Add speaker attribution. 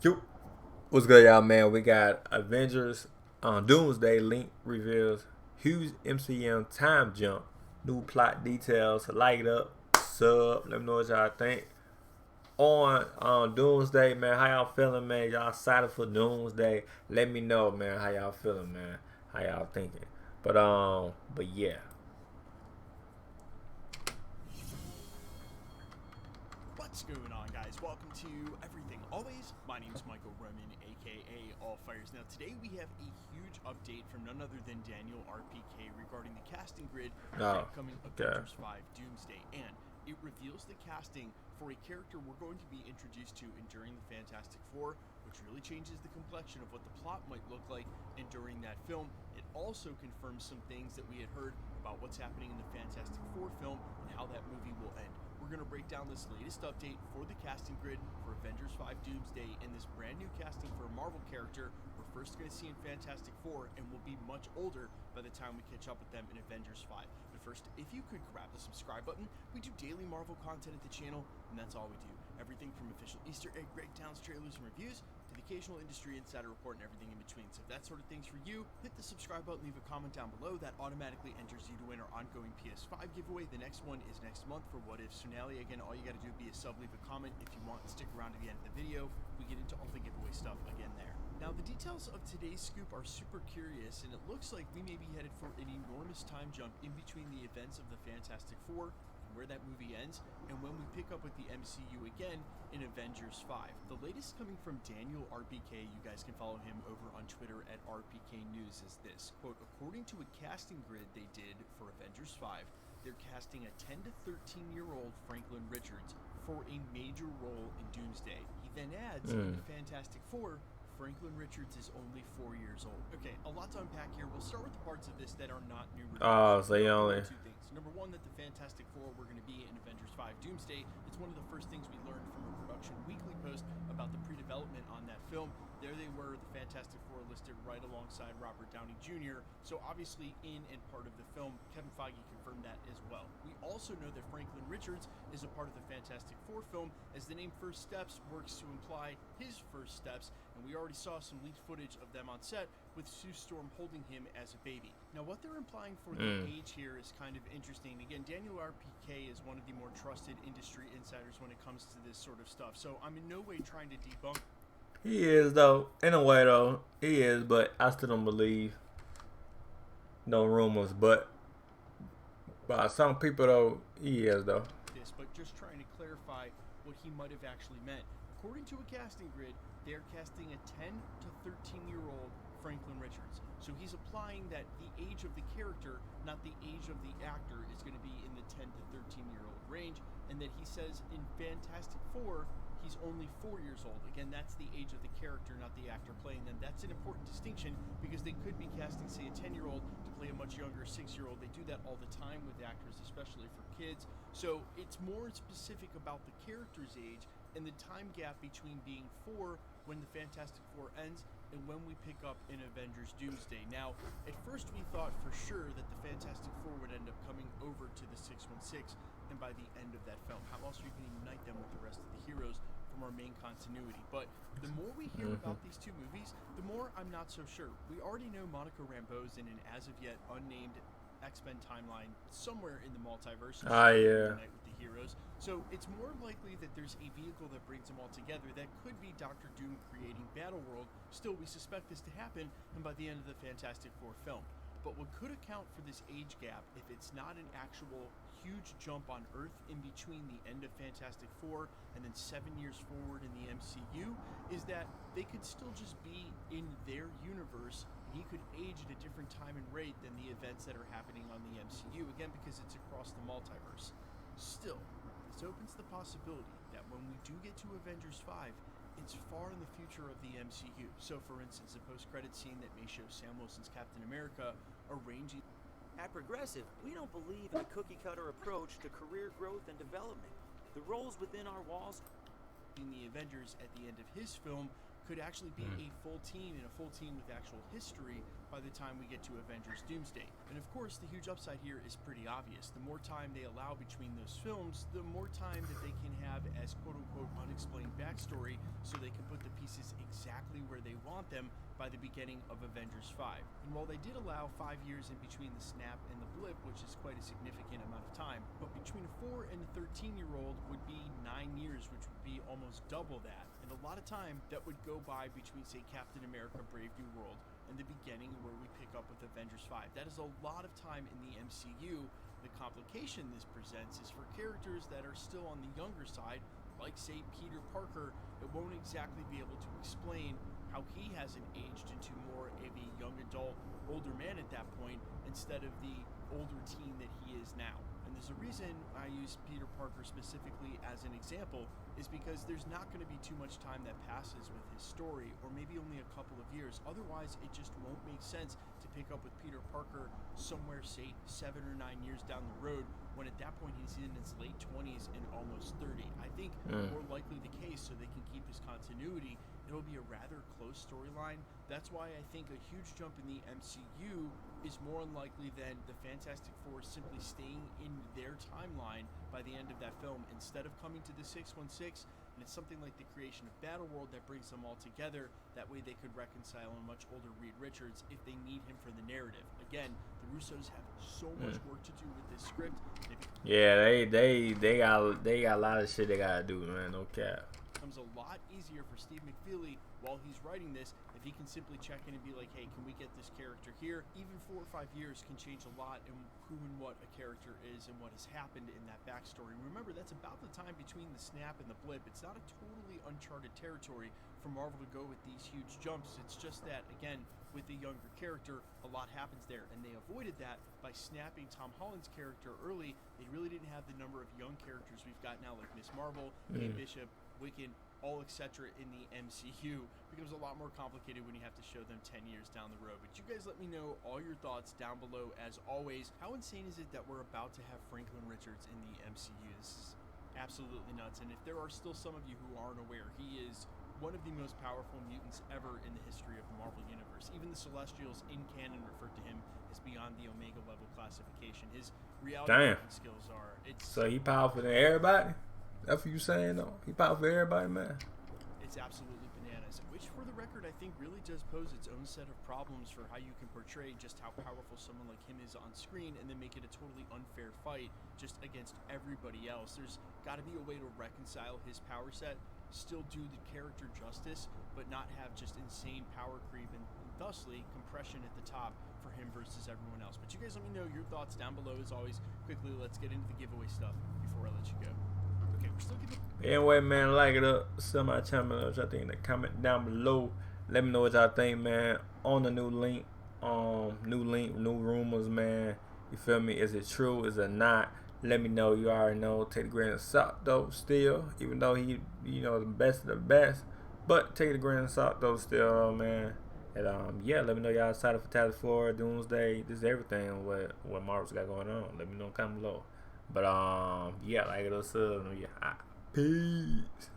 Speaker 1: Yo, what's good, y'all, man? We got Avengers Doomsday link reveals huge MCU time jump, new plot details. Light up, sub. Let me know what y'all think on Doomsday, man. How y'all feeling, man? Y'all excited for Doomsday? Let me know, man. How y'all feeling, man? How y'all thinking? But yeah.
Speaker 2: What's going on, guys? Welcome to Everything Always. My name is Michael Roman, aka All Fires. Now, today we have a huge update from none other than Daniel RPK regarding the casting grid for the upcoming Avengers 5 Doomsday, and it reveals the casting for a character we're going to be introduced to during the Fantastic Four, which really changes the complexion of what the plot might look like during that film. It also confirms some things that we had heard about what's happening in the Fantastic Four film and how that movie will end. We're going to break down this latest update for the casting grid for Avengers 5 Doomsday and this brand new casting for a Marvel character we're first going to see in Fantastic Four and will be much older by the time we catch up with them in Avengers 5. But first, if you could grab the subscribe button, we do daily Marvel content at the channel, and that's all we do. Everything from official Easter egg breakdowns, trailers, and reviews, to the occasional industry insider report and everything in between. So if that sort of thing's for you, hit the subscribe button, leave a comment down below. That automatically enters you to win our ongoing PS5 giveaway. The next one is next month for What If Tsunali. Again, all you got to do is be a sub, leave a comment if you want, stick around to the end of the video. We get into all the giveaway stuff again there. Now, the details of today's scoop are super curious, and it looks like we may be headed for an enormous time jump in between the events of the Fantastic Four, where that movie ends, and when we pick up with the MCU again in Avengers 5. The latest coming from Daniel RPK, you guys can follow him over on Twitter at RPK News, is this, quote, according to a casting grid they did for Avengers 5, they're casting a 10 to 13-year-old Franklin Richards for a major role in Doomsday. He then adds, in the Fantastic Four, Franklin Richards is only 4 years old. Okay, a lot to unpack here. We'll start with the parts of this that are not new releases.
Speaker 1: Oh, so you only
Speaker 2: two things. Number one, that the Fantastic Four were going to be in Avengers 5 Doomsday. It's one of the first things we learned from a Production Weekly post about the pre-development on that film. There they were, the Fantastic Four listed right alongside Robert Downey Jr. So obviously in and part of the film, Kevin Feige confirmed that as well. We also know that Franklin Richards is a part of the Fantastic Four film, as the name First Steps works to imply his first steps, and we already saw some leaked footage of them on set with Sue Storm holding him as a baby. Now, what they're implying for the age here is kind of interesting. Again, Daniel RPK is one of the more trusted industry insiders when it comes to this sort of stuff, so I'm in no way trying to debunk.
Speaker 1: he is though. In a way though, he is, but I still don't believe no rumors. But by some people though, he is though.
Speaker 2: This, but just trying to clarify what he might have actually meant. According to a casting grid, they're casting a 10 to 13-year-old Franklin Richards. So he's applying that the age of the character, not the age of the actor, is going to be in the 10 to 13-year-old range, and that he says in Fantastic Four, he's only 4 years old. Again, that's the age of the character, not the actor playing them. That's an important distinction because they could be casting, say, a 10-year-old to play a much younger 6-year-old. They do that all the time with actors, especially for kids. So it's more specific about the character's age and the time gap between being 4 when the Fantastic Four ends and when we pick up in Avengers Doomsday. Now, at first we thought for sure that the Fantastic Four would end up coming over to the 616, and by the end of that film, how else are you going to unite them with the rest of the heroes from our main continuity? But the more we hear about these two movies, the more I'm not so sure. We already know Monica Rambeau's in an as of yet unnamed X-Men timeline somewhere in the multiverse.
Speaker 1: Yeah.
Speaker 2: Unite with the heroes. So it's more likely that there's a vehicle that brings them all together. That could be Doctor Doom creating Battleworld. Still, we suspect this to happen, and by the end of the Fantastic Four film. But what could account for this age gap, if it's not an actual huge jump on Earth in between the end of Fantastic Four and then 7 years forward in the MCU, is that they could still just be in their universe, and he could age at a different time and rate than the events that are happening on the MCU, again because it's across the multiverse. Still, this opens the possibility that when we do get to Avengers 5, it's far in the future of the MCU. So, for instance, a post-credit scene that may show Sam Wilson's Captain America arranging.
Speaker 3: At Progressive, we don't believe in a cookie-cutter approach to career growth and development. The roles within our walls
Speaker 2: in the Avengers at the end of his film could actually be a full team, and a full team with actual history by the time we get to Avengers Doomsday. And of course, the huge upside here is pretty obvious. The more time they allow between those films, the more time that they can have as quote-unquote unexplained backstory, so they can put the pieces exactly where they want them by the beginning of Avengers 5. And while they did allow 5 years in between the snap and the blip, which is quite a significant amount of time, but between a 4 and a 13-year-old would be 9 years, which would be almost double that. And a lot of time that would go by between, say, Captain America Brave New World and the beginning where we pick up with Avengers 5. That is a lot of time in the MCU. The complication this presents is for characters that are still on the younger side, like, say, Peter Parker, it won't exactly be able to explain how he hasn't aged into more of a young adult, older man at that point, instead of the older teen that he is now. And there's a reason I use Peter Parker specifically as an example, is because there's not going to be too much time that passes with his story, or maybe only a couple of years. Otherwise, it just won't make sense to pick up with Peter Parker somewhere, say, 7 or 9 years down the road, when at that point he's in his late 20s and almost 30. I think more likely the case, so they can keep his continuity, it'll be a rather close storyline. That's why I think a huge jump in the MCU is more unlikely than the Fantastic Four simply staying in their timeline by the end of that film, instead of coming to the 616. And it's something like the creation of Battleworld that brings them all together. That way they could reconcile a much older Reed Richards if they need him for the narrative. Again, the Russos have so much work to do with this script.
Speaker 1: Yeah, they got a lot of shit they gotta do, man. No cap.
Speaker 2: Becomes a lot easier for Steve McFeely while he's writing this if he can simply check in and be like, hey, can we get this character here? Even 4 or 5 years can change a lot in who and what a character is and what has happened in that backstory. Remember, that's about the time between the snap and the blip. It's not a totally uncharted territory for Marvel to go with these huge jumps. It's just that, again, with the younger character, a lot happens there, and they avoided that by snapping Tom Holland's character early. They really didn't have the number of young characters we've got now, like Miss Marvel, Kate Bishop, Wiccan, all etc. in the MCU. Becomes a lot more complicated when you have to show them 10 years down the road. But you guys let me know all your thoughts down below. As always, how insane is it that we're about to have Franklin Richards in the MCU? This is absolutely nuts. And if there are still some of you who aren't aware, he is one of the most powerful mutants ever in the history of the Marvel Universe. Even the Celestials in canon refer to him as beyond the Omega level classification. His reality skills are...
Speaker 1: So he powerful than everybody? That's what you saying, though? He powerful for everybody, man?
Speaker 2: It's absolutely bananas. Which, for the record, I think really does pose its own set of problems for how you can portray just how powerful someone like him is on screen and then make it a totally unfair fight just against everybody else. There's got to be a way to reconcile his power set, still do the character justice, but not have just insane power creep and thusly compression at the top for him versus everyone else. But you guys let me know your thoughts down below. As always, quickly, let's get into the giveaway stuff before I let you go. Okay, we're still getting...
Speaker 1: Anyway, man, like it up, sub my channel, what y'all think in the comment down below. Let me know what y'all think, man, on the new link, new rumors, man. You feel me? Is it true? Is it not? Let me know. You already know. Take the grain of salt, though, still, even though he, you know, the best of the best. But take the grain of salt, though, still, man. And, yeah, let me know y'all excited for Fantastic Four, Doomsday. This is everything what Marvel's got going on. Let me know in the comment below. But, yeah, like it or sub. Yeah, peace.